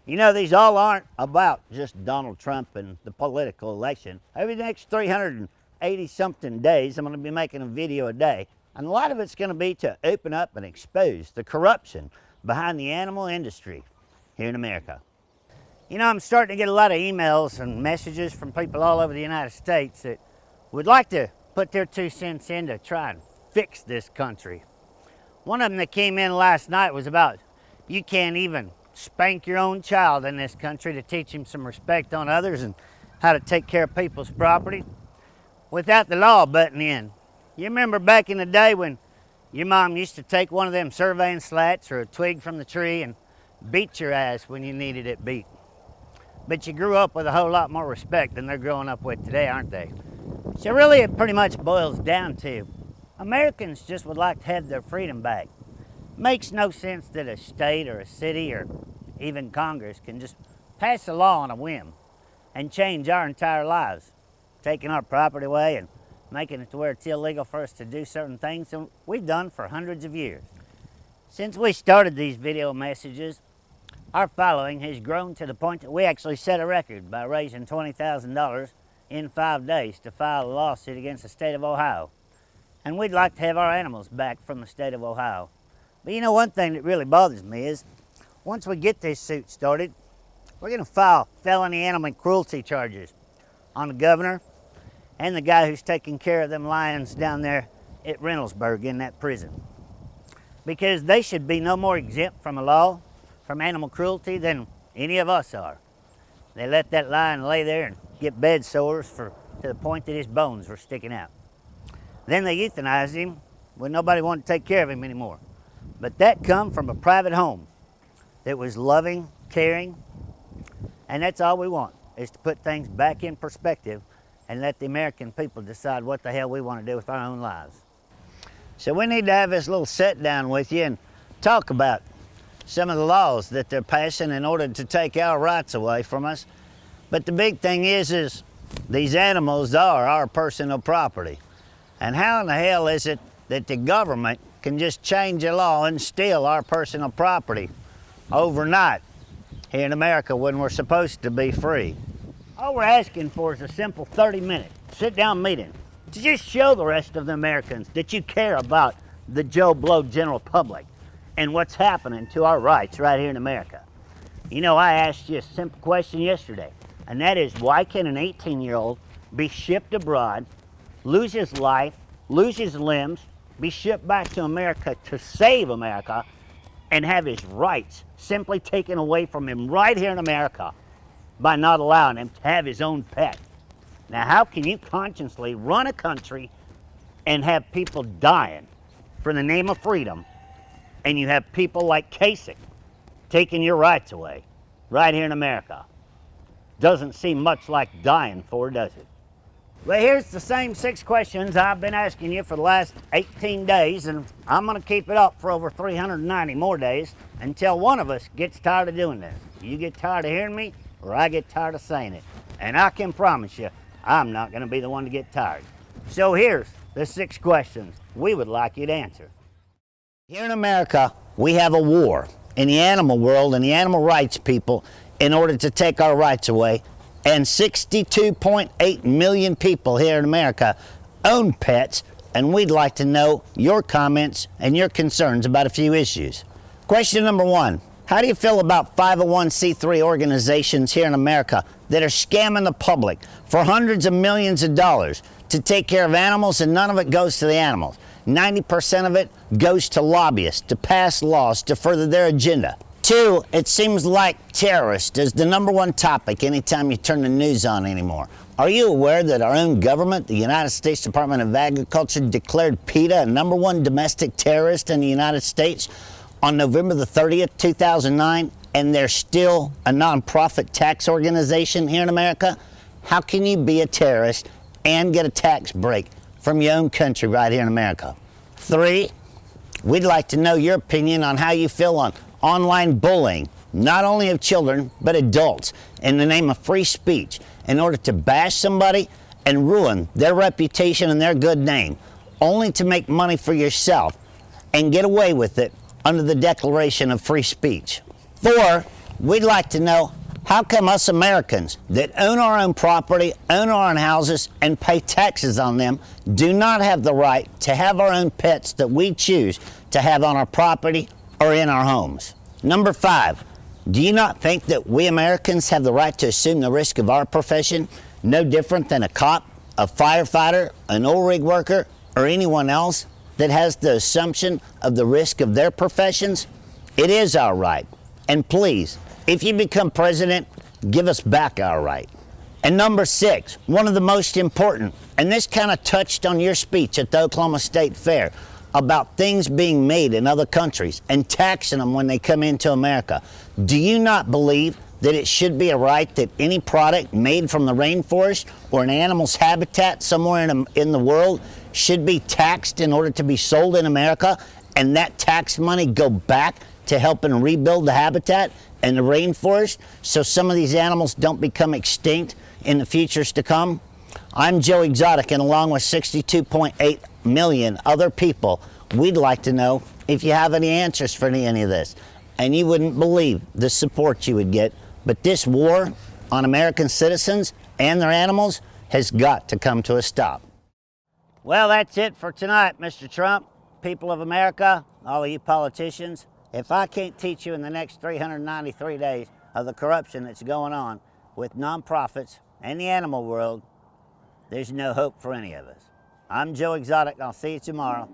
You know, these all aren't about just Donald Trump and the political election. Over the next 380-something days, I'm going to be making a video a day. And a lot of it's going to be to open up and expose the corruption behind the animal industry here in America. You know, I'm starting to get a lot of emails and messages from people all over the United States that would like to put their 2 cents in to try and fix this country. One of them that came in last night was about you can't even spank your own child in this country to teach him some respect on others and how to take care of people's property without the law butting in. You remember back in the day when your mom used to take one of them surveying slats or a twig from the tree and beat your ass when you needed it beat. But you grew up with a whole lot more respect than they're growing up with today, aren't they? So really it pretty much boils down to Americans just would like to have their freedom back. Makes no sense that a state or a city or even Congress can just pass a law on a whim and change our entire lives, taking our property away and making it to where it's illegal for us to do certain things that we've done for hundreds of years. Since we started these video messages, our following has grown to the point that we actually set a record by raising $20,000 in 5 days to file a lawsuit against the state of Ohio. And we'd like to have our animals back from the state of Ohio. But you know, one thing that really bothers me is once we get this suit started, we're going to file felony animal cruelty charges on the governor and the guy who's taking care of them lions down there at Reynoldsburg in that prison. Because they should be no more exempt from a law, from animal cruelty, than any of us are. They let that lion lay there and get bed sores to the point that his bones were sticking out. Then they euthanized him when nobody wanted to take care of him anymore. But that come from a private home that was loving, caring, and that's all we want, is to put things back in perspective and let the American people decide what the hell we want to do with our own lives. So we need to have this little sit down with you and talk about some of the laws that they're passing in order to take our rights away from us. But the big thing is these animals are our personal property. And how in the hell is it that the government can just change a law and steal our personal property overnight here in America when we're supposed to be free? All we're asking for is a simple 30-minute sit-down meeting to just show the rest of the Americans that you care about the Joe Blow general public and what's happening to our rights right here in America. You know, I asked you a simple question yesterday, and that is, why can an 18-year-old be shipped abroad, lose his life, lose his limbs, be shipped back to America to save America, and have his rights simply taken away from him right here in America by not allowing him to have his own pet? Now, how can you consciously run a country and have people dying for the name of freedom, and you have people like Kasich taking your rights away right here in America? Doesn't seem much like dying for, does it? Well, here's the same 6 questions I've been asking you for the last 18 days, and I'm going to keep it up for over 390 more days until one of us gets tired of doing this. You get tired of hearing me, or I get tired of saying it. And I can promise you, I'm not going to be the one to get tired. So here's the 6 questions we would like you to answer. Here in America, we have a war in the animal world and the animal rights people in order to take our rights away. And 62.8 million people here in America own pets, and we'd like to know your comments and your concerns about a few issues. Question number 1, how do you feel about 501c3 organizations here in America that are scamming the public for hundreds of millions of dollars to take care of animals, and none of it goes to the animals? 90% of it goes to lobbyists to pass laws to further their agenda. 2, it seems like terrorist is the #1 topic anytime you turn the news on anymore. Are you aware that our own government, the United States Department of Agriculture, declared PETA a #1 domestic terrorist in the United States on November the 30th, 2009, and they're still a nonprofit tax organization here in America? How can you be a terrorist and get a tax break from your own country right here in America? 3, we'd like to know your opinion on how you feel on online bullying, not only of children, but adults, in the name of free speech, in order to bash somebody and ruin their reputation and their good name, only to make money for yourself and get away with it under the declaration of free speech. 4, we'd like to know, how come us Americans that own our own property, own our own houses, and pay taxes on them do not have the right to have our own pets that we choose to have on our property or in our homes? Number 5, do you not think that we Americans have the right to assume the risk of our profession, no different than a cop, a firefighter, an oil rig worker, or anyone else that has the assumption of the risk of their professions? It is our right. And please, if you become president, give us back our right. And number 6, one of the most important, and this kind of touched on your speech at the Oklahoma State Fair about things being made in other countries and taxing them when they come into America. Do you not believe that it should be a right that any product made from the rainforest or an animal's habitat somewhere in the world should be taxed in order to be sold in America, and that tax money go back to helping rebuild the habitat and the rainforest so some of these animals don't become extinct in the futures to come? I'm Joe Exotic, and along with 62.8 million other people, we'd like to know if you have any answers for any of this. And you wouldn't believe the support you would get. But this war on American citizens and their animals has got to come to a stop. Well, that's it for tonight, Mr. Trump, people of America, all of you politicians. If I can't teach you in the next 393 days of the corruption that's going on with nonprofits and the animal world, there's no hope for any of us. I'm Joe Exotic. I'll see you tomorrow.